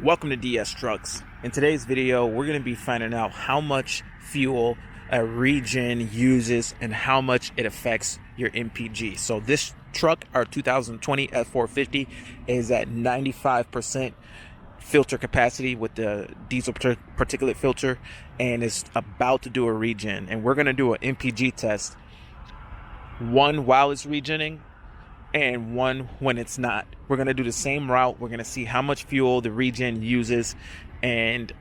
Welcome to DS Trucks. In today's video, we're going to be finding out how much fuel a Regen uses and how much it affects your MPG. So this truck, our 2020 F450, is at 95% filter capacity with the diesel particulate filter and is about to do a regen. And we're going to do an MPG test, one while it's regenning and one when it's not. We're going to do the same route. We're going to see how much fuel the Regen uses and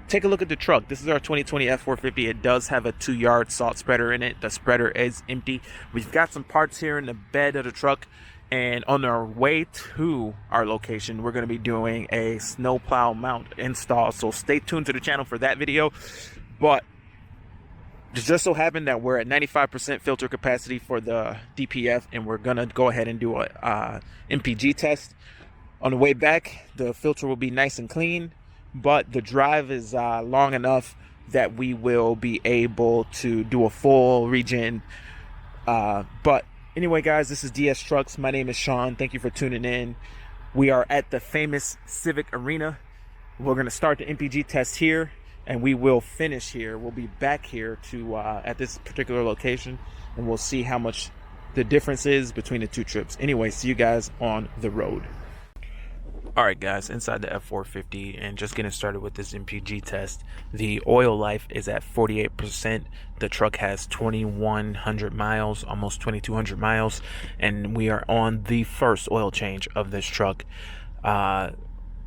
take a look at the truck. This is our 2020 F450. It does have a 2-yard salt spreader in it. The spreader is empty. We've got some parts here in the bed of the truck, and on our way to our location, we're going to be doing a snowplow mount install. So stay tuned to the channel for that video. But it just so happened that we're at 95% filter capacity for the DPF, and we're gonna go ahead and do a MPG test. On the way back, the filter will be nice and clean, but the drive is long enough that we will be able to do a full regen. But anyway, guys, this is DS Trucks. My name is Sean. Thank you for tuning in. We are at the famous Civic Arena. We're gonna start the MPG test here, and we will finish here. We'll be back here to at this particular location, and we'll see how much the difference is between the two trips. Anyway, see you guys on the road. All right, guys, inside the F450 and just getting started with this MPG test. The oil life is at 48%. The truck has 2,100 miles, almost 2,200 miles, and we are on the first oil change of this truck.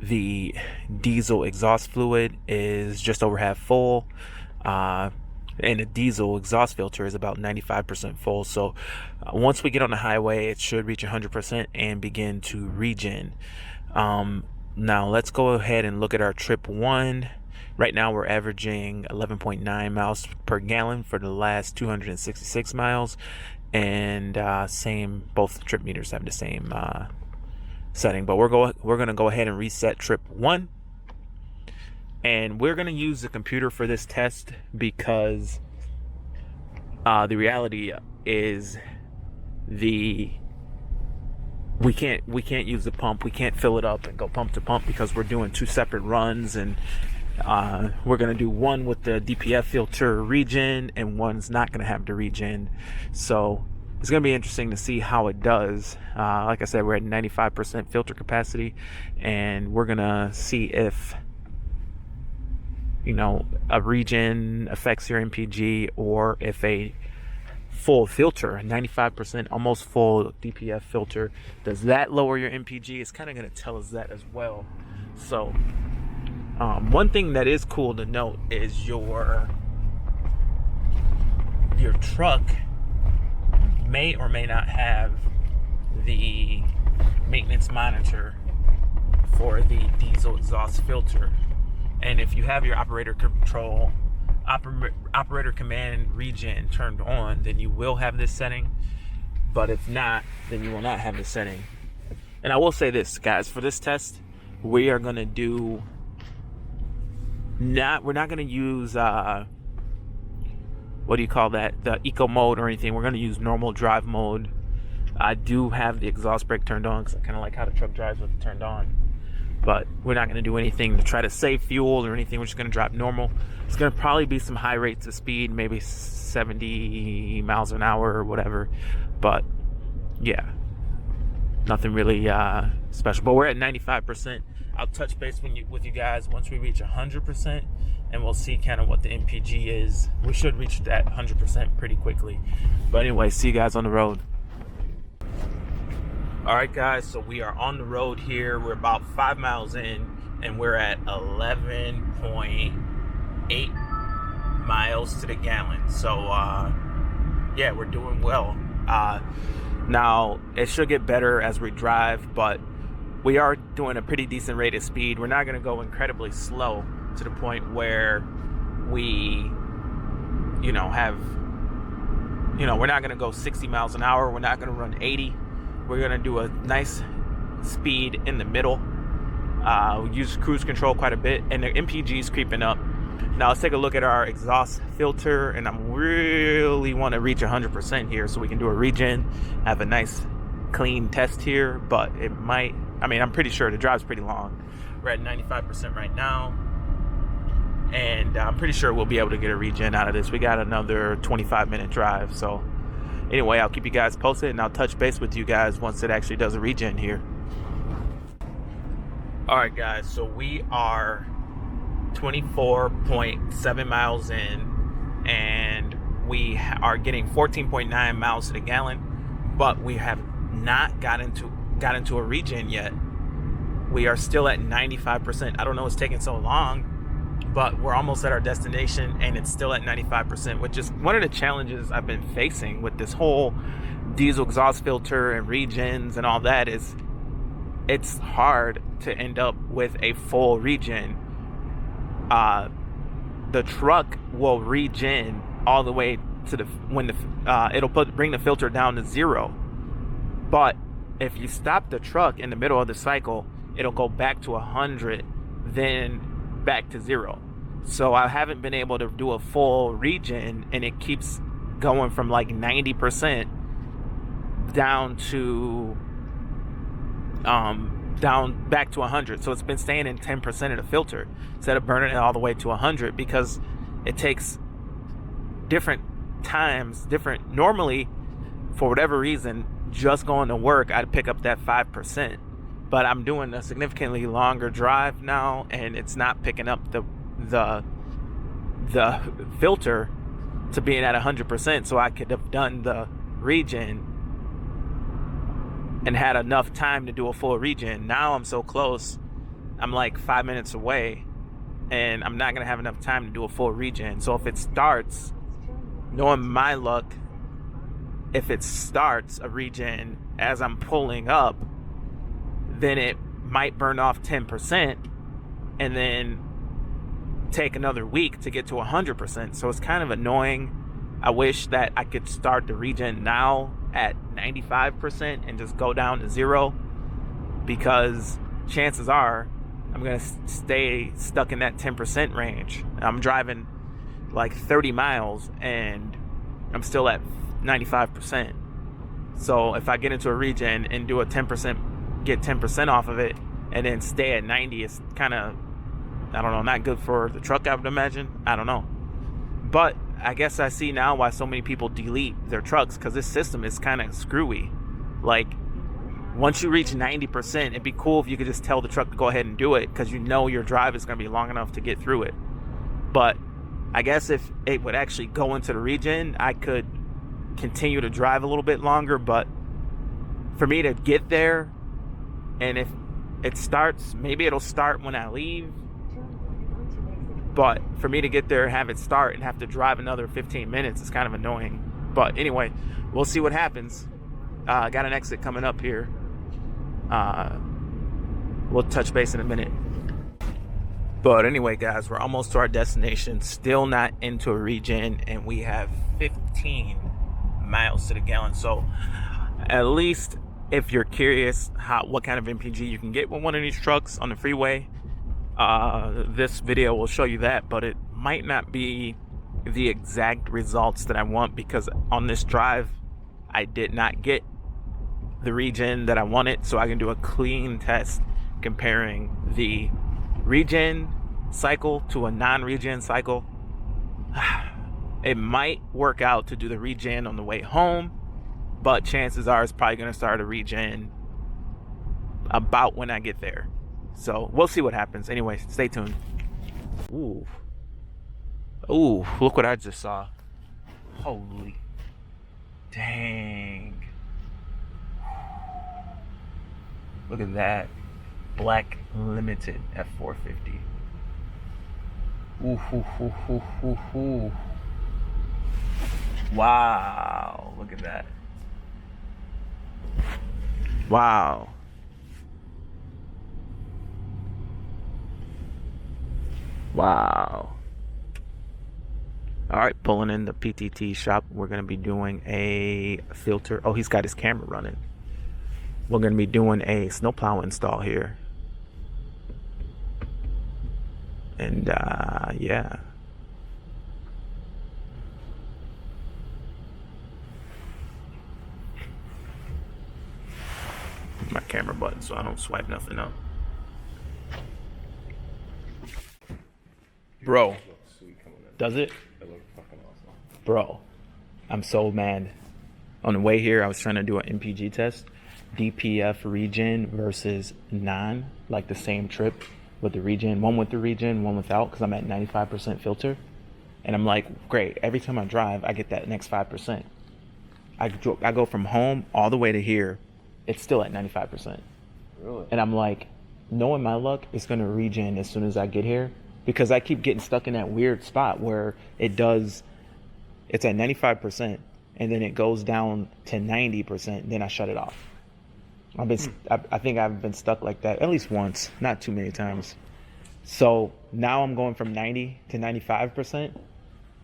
The diesel exhaust fluid is just over half full, and the diesel exhaust filter is about 95% full. So once we get on the highway, it should reach 100% and begin to regen. Now let's go ahead and look at our trip one. Right now we're averaging 11.9 miles per gallon for the last 266 miles, and both trip meters have the same setting. But we're going to go ahead and reset trip one, and we're going to use the computer for this test because the reality is we can't use the pump. We can't fill it up and go pump to pump because we're doing two separate runs, and we're going to do one with the DPF filter regen and one's not going to have the regen. So it's going to be interesting to see how it does. Like I said, we're at 95% filter capacity, and we're going to see if, a regen affects your MPG, or if a full filter, a 95%, almost full DPF filter, does that lower your MPG? It's kind of going to tell us that as well. So one thing that is cool to note is your truck may or may not have the maintenance monitor for the diesel exhaust filter. And if you have your operator command regen turned on, then you will have this setting. But if not, then you will not have the setting. And I will say this, guys, for this test, we are going to do we're not going to use what do you call that, the eco mode or anything. We're going to use normal drive mode. I do have the exhaust brake turned on because I kind of like how the truck drives with it turned on. But we're not going to do anything to try to save fuel or anything. We're just going to drive normal. It's going to probably be some high rates of speed, maybe 70 miles an hour or whatever. But yeah, nothing really special. But we're at 95%. I'll touch base with you guys once we reach 100%, and we'll see kind of what the MPG is. We should reach that 100% pretty quickly. But anyway, see you guys on the road. All right, guys, so we are on the road here. We're about 5 miles in, and we're at 11.8 miles to the gallon. So yeah, we're doing well. Now it should get better as we drive, but we are doing a pretty decent rate of speed. We're not going to go incredibly slow to the point where we we're not going to go 60 miles an hour. We're not going to run 80. We're going to do a nice speed in the middle. We use cruise control quite a bit, and the MPG is creeping up. Now let's take a look at our exhaust filter, and I really want to reach 100% here so we can do a regen, have a nice clean test here. But it might, I'm pretty sure the drive's pretty long, We're at 95% right now. And I'm pretty sure we'll be able to get a regen out of this. We got another 25-minute drive. So anyway, I'll keep you guys posted, and I'll touch base with you guys once it actually does a regen here. All right, guys. So we are 24.7 miles in, and we are getting 14.9 miles to the gallon, but we have not got into a regen yet. We are still at 95%. I don't know what's taking so long, but we're almost at our destination, and it's still at 95%, which is one of the challenges I've been facing with this whole diesel exhaust filter and regens and all that. Is it's hard to end up with a full regen. The truck will regen all the way to it'll bring the filter down to 0, but if you stop the truck in the middle of the cycle, it'll go back to 100, then back to 0. So I haven't been able to do a full regen, and it keeps going from like 90% down to down back to 100. So it's been staying in 10% of the filter instead of burning it all the way to 100, because it takes different times, normally, for whatever reason, just going to work, I'd pick up that 5%, but I'm doing a significantly longer drive now, and it's not picking up the filter to being at 100%. So I could have done the regen and had enough time to do a full regen. Now I'm so close, I'm like 5 minutes away, and I'm not gonna have enough time to do a full regen. So if it starts, knowing my luck, if it starts a regen as I'm pulling up, then it might burn off 10% and then take another week to get to 100%. So it's kind of annoying. I wish that I could start the regen now at 95% and just go down to 0, because chances are I'm gonna stay stuck in that 10% range. I'm driving like 30 miles and I'm still at 95%. So if I get into a regen and do a 10%, get 10% off of it, and then stay at 90, it's kind of, I don't know, not good for the truck, I would imagine. I don't know. But I guess I see now why so many people delete their trucks, because this system is kind of screwy. Like, once you reach 90%, it'd be cool if you could just tell the truck to go ahead and do it, because you know your drive is going to be long enough to get through it. But I guess if it would actually go into the regen, I could continue to drive a little bit longer. But for me to get there, and if it starts, maybe it'll start when I leave, but for me to get there, have it start, and have to drive another 15 minutes is kind of annoying. But anyway, we'll see what happens. Got an exit coming up here. We'll touch base in a minute. But anyway, guys, we're almost to our destination. Still not into a regen, and we have 15 miles to the gallon. So at least if you're curious what kind of MPG you can get with one of these trucks on the freeway, this video will show you that. But it might not be the exact results that I want, because on this drive I did not get the regen that I wanted. So I can do a clean test comparing the regen cycle to a non-regen cycle. It might work out to do the regen on the way home, but chances are it's probably going to start a regen about when I get there. So we'll see what happens. Anyway, stay tuned. Ooh, look what I just saw. Holy dang. Look at that. Black Limited F450. Ooh. Wow. Look at that. Wow. Wow. All right, pulling in the PTT shop. We're going to be doing a filter. Oh, he's got his camera running. We're going to be doing a snowplow install here. And yeah. My camera button so I don't swipe nothing up. Bro, Looks sweet coming in. does it? It looks fucking awesome. Bro, I'm so mad. On the way here, I was trying to do an MPG test. DPF regen versus non, like the same trip with the regen. One with the regen, one without, because I'm at 95% filter. And I'm like, great. Every time I drive, I get that next 5%. I go from home all the way to here. It's still at 95%. Really? And I'm like, knowing my luck, it's going to regen as soon as I get here. Because I keep getting stuck in that weird spot where it's at 95%. And then it goes down to 90%. Then I shut it off. I think I've been stuck like that at least once, not too many times. So now I'm going from 90 to 95%,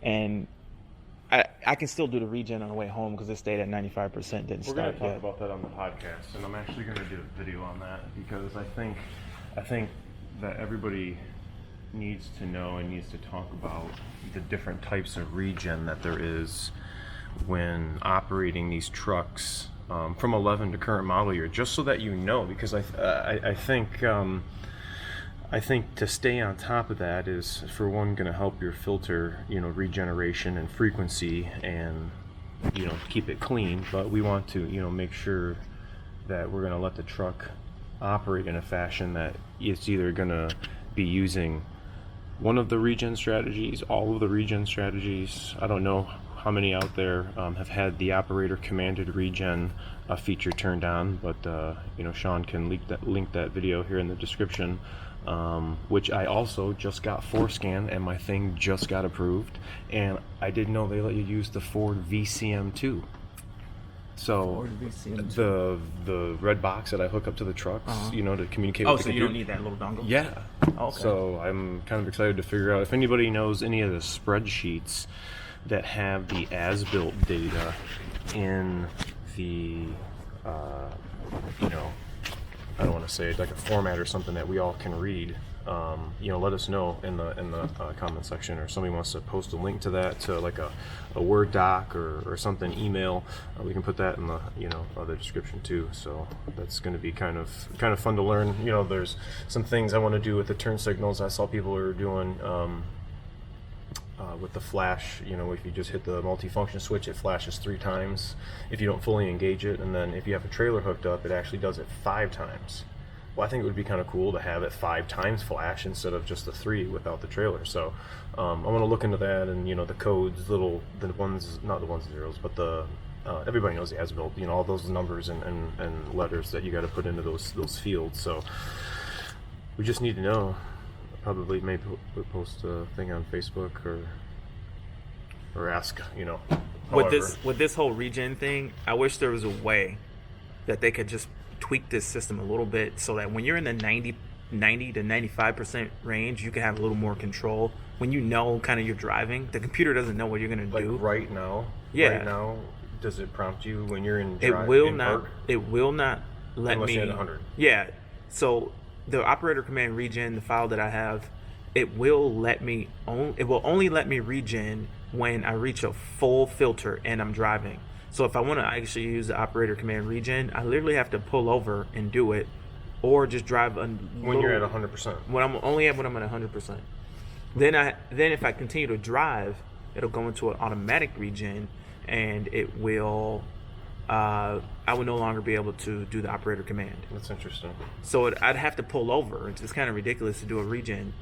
and I can still do the regen on the way home because it stayed at 95%. Didn't We're start going to talk yet. about that on the podcast, and I'm actually going to do a video on that because I think that everybody needs to know and needs to talk about the different types of regen that there is when operating these trucks from 11 to current model year, just so that you know, because I think to stay on top of that is, for one, going to help your filter, regeneration and frequency, and keep it clean. But we want to make sure that we're going to let the truck operate in a fashion that it's either going to be using one of the regen strategies, all of the regen strategies. I don't know how many out there have had the operator commanded regen feature turned on, but Sean can link that video here in the description, which I also just got forescan, and my thing just got approved. And I didn't know they let you use the Ford VCM2. So the red box that I hook up to the trucks, to communicate with the computer. Oh, so you don't need that little dongle? Yeah. Okay. So I'm kind of excited to figure out if anybody knows any of the spreadsheets that have the as-built data in the, I don't want to say it, like a format or something that we all can read. Let us know in the comment section, or somebody wants to post a link to that, to like a Word doc or something, email. We can put that in the the description too. So that's going to be kind of fun to learn. There's some things I want to do with the turn signals. I saw people are doing. With the flash, if you just hit the multifunction switch, it flashes 3 times if you don't fully engage it, and then if you have a trailer hooked up, it actually does it 5 times. Well, I think it would be kind of cool to have it 5 times flash instead of just the 3 without the trailer. So I want to look into that, and the codes, the ones, not the ones and zeros, but the everybody knows the as-built, all those numbers and letters that you got to put into those fields. So we just need to know. Probably maybe post a thing on Facebook or ask, With this whole regen thing, I wish there was a way that they could just tweak this system a little bit so that when you're in the 90 to 95% range, you can have a little more control. When kind of you're driving, the computer doesn't know what you're going to do. Like right now? Yeah. Right now, does it prompt you when you're in It will not let unless me. you had 100. Yeah. So the operator command regen, the file that I have, it will only let me regen when I reach a full filter and I'm driving. So if I want to actually use the operator command regen, I literally have to pull over and do it, or just drive when you're at 100%. When I'm at 100%. Then if I continue to drive, it'll go into an automatic regen, and it will. I would no longer be able to do the operator command. That's interesting. So I'd have to pull over. It's kind of ridiculous to do a regen.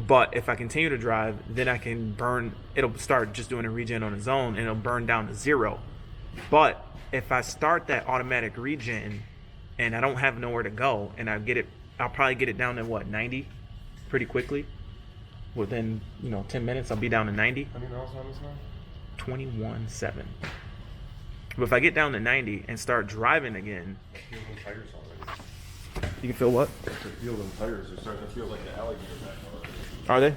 But if I continue to drive, then I can burn. It'll start just doing a regen on its own, and it'll burn down to 0. But if I start that automatic regen, and I don't have nowhere to go, and I'll probably get it down to 90, pretty quickly. Within 10 minutes, I'll be down to 90. How many miles on this now? 21.7. But if I get down to 90 and start driving again, I feel them tires already. you can feel what? I feel them tires. They're starting to feel like the alligator back already. Are they?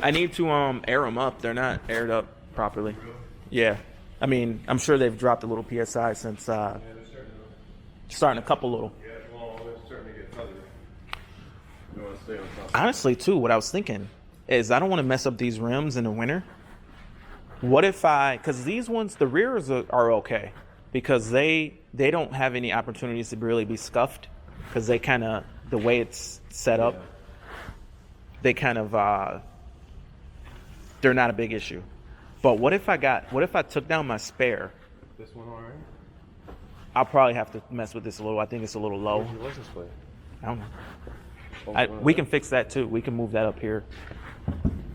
I need to air them up. They're not aired up properly. Really? Yeah. I mean, I'm sure they've dropped a little PSI since Yeah, they're starting a couple little. Yeah, well, they're starting to get feathery. You want to stay on top. Honestly, too, what I was thinking is I don't want to mess up these rims in the winter. What if because these ones, the rears are okay because they don't have any opportunities to really be scuffed because they kind of, the way it's set up. they kind of they're not a big issue. But what if I took down my spare? This one all right? I'll probably have to mess with this a little. I think it's a little low. Where's your license plate? I don't know. We can fix that too. We can move that up here.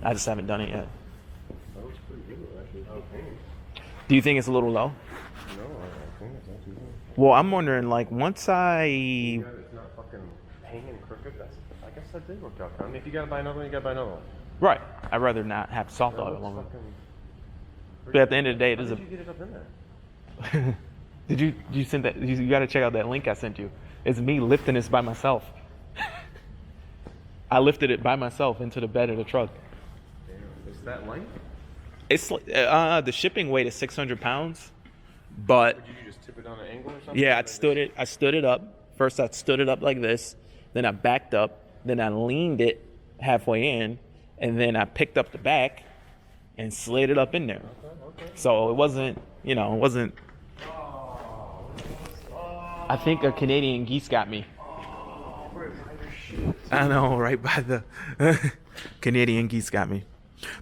I just haven't done it yet. That looks pretty good, actually. Okay. Do you think it's a little low? No, I think it's not too good. Well, I'm wondering, like, once It's not fucking hanging crooked. I guess that did work out. I mean, if you gotta buy another one, you gotta buy another one. right, I'd rather not have salt all along. Fucking... But at the end of the day, it is How a. did you get it up in there? Did you send that? You got to check out that link I sent you. It's me lifting this by myself. I lifted it by myself into the bed of the truck. Damn, is that light? It's the shipping weight is 600 pounds, but Or did you just tip it on an angle or something? yeah, I stood it up. First, I stood it up like this. Then I backed up. Then I leaned it halfway in, and then I picked up the back and slid it up in there. Okay. So it wasn't, it wasn't. I think a Canadian geese got me. I know, right by the Canadian geese got me.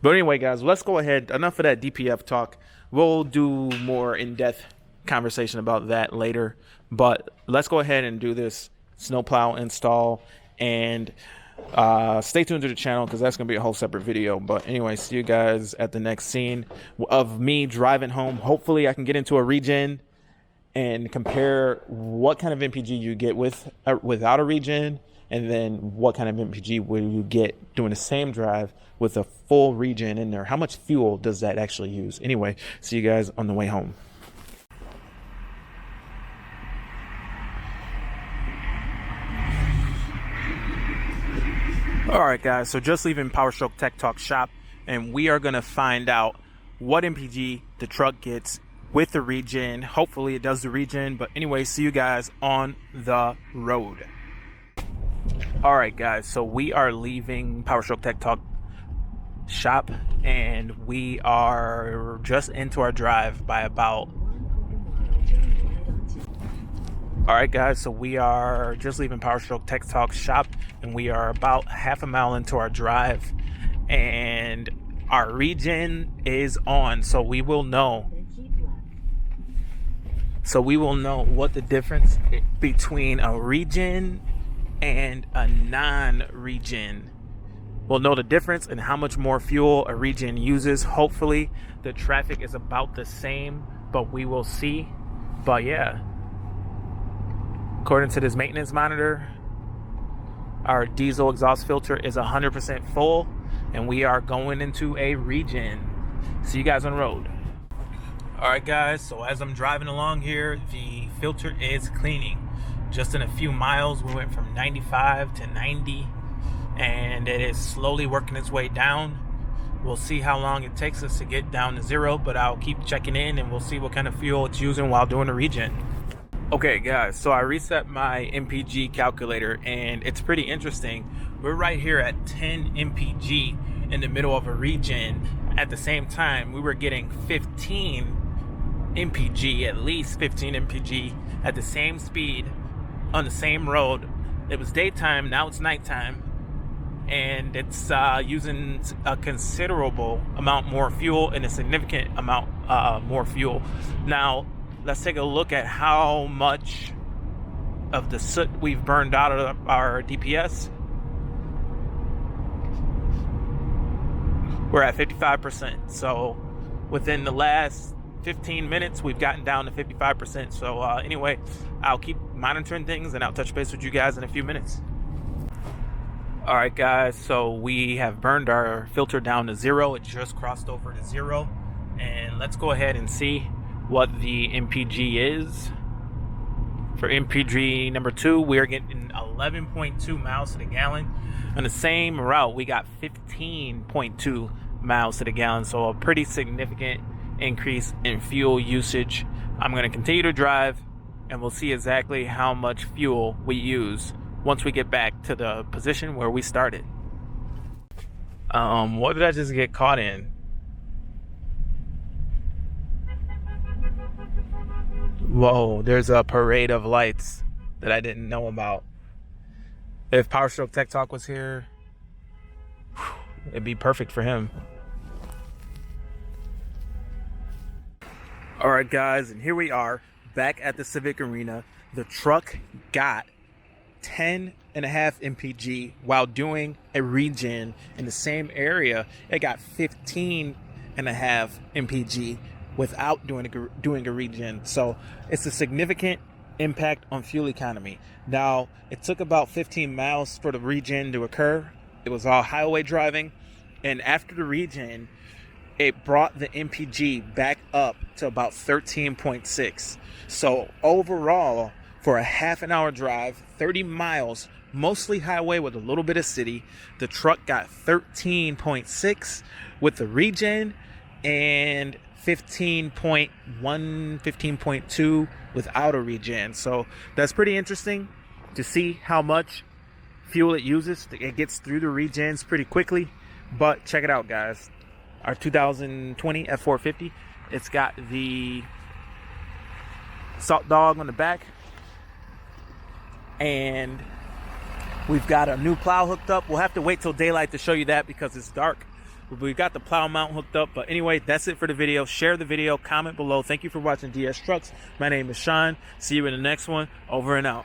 But anyway, guys, let's go ahead. Enough of that DPF talk. We'll do more in-depth conversation about that later. But let's go ahead and do this snowplow install. And stay tuned to the channel because that's going to be a whole separate video. But anyway, see you guys at the next scene of me driving home. Hopefully I can get into a Regen and compare what kind of MPG you get without a Regen, and then what kind of MPG will you get doing the same drive with a full Regen in there. How much fuel does that actually use? Anyway, see you guys on the way home. All right, guys, so just leaving PowerStroke Tech Talk shop, and we are going to find out what MPG the truck gets with the Regen. Hopefully it does the Regen, but anyway, see you guys on the road. All right, guys, so we are leaving PowerStroke Tech Talk shop, and we are just into our drive by about... All right, guys, so we are just leaving PowerStroke Tech Talk shop, and we are about half a mile into our drive, and our Regen is on, so we will know what the difference between a Regen and a non-Regen. We'll know the difference and how much more fuel a Regen uses. Hopefully the traffic is about the same, but we will see. But yeah, according to this maintenance monitor, our diesel exhaust filter is 100% full, and we are going into a Regen. See you guys on the road. All right, guys, so as I'm driving along here, the filter is cleaning. Just in a few miles, we went from 95 to 90, and it is slowly working its way down. We'll see how long it takes us to get down to 0, but I'll keep checking in, and we'll see what kind of fuel it's using while doing the Regen. Okay, guys, so I reset my MPG calculator, and it's pretty interesting. We're right here at 10 MPG in the middle of a Regen. At the same time, we were getting 15 MPG, at least 15 MPG at the same speed on the same road. It was daytime, now it's nighttime, and it's using a considerable amount more fuel and a significant amount more fuel. Now let's take a look at how much of the soot we've burned out of our DPS. We're at 55%, so within the last 15 minutes we've gotten down to 55%. So anyway, I'll keep monitoring things and I'll touch base with you guys in a few minutes. All right, guys, so we have burned our filter down to 0. It just crossed over to 0, and let's go ahead and see what the MPG is. For MPG number 2, we're getting 11.2 miles to the gallon. On the same route, we got 15.2 miles to the gallon, so a pretty significant increase in fuel usage. I'm going to continue to drive, and we'll see exactly how much fuel we use once we get back to the position where we started. What did I just get caught in? Whoa, there's a parade of lights that I didn't know about. If PowerStroke Tech Talk was here, it'd be perfect for him. All right, guys, and here we are back at the Civic Arena. The truck got 10.5 mpg while doing a regen in the same area. It got 15.5 mpg without doing a regen. So it's a significant impact on fuel economy. Now, it took about 15 miles for the regen to occur. It was all highway driving, and after the regen, it brought the MPG back up to about 13.6. So overall, for a half an hour drive, 30 miles, mostly highway with a little bit of city, the truck got 13.6 with the regen and 15.1, 15.2 without a regen. So that's pretty interesting to see how much fuel it uses. It gets through the regens pretty quickly. But check it out, guys. Our 2020 F450, it's got the Salt Dog on the back, and we've got a new plow hooked up. We'll have to wait till daylight to show you that because it's dark. We've got the plow mount hooked up. But anyway, that's it for the video. Share the video, comment below. Thank you for watching DS Trucks. My name is Sean. See you in the next one. Over and out.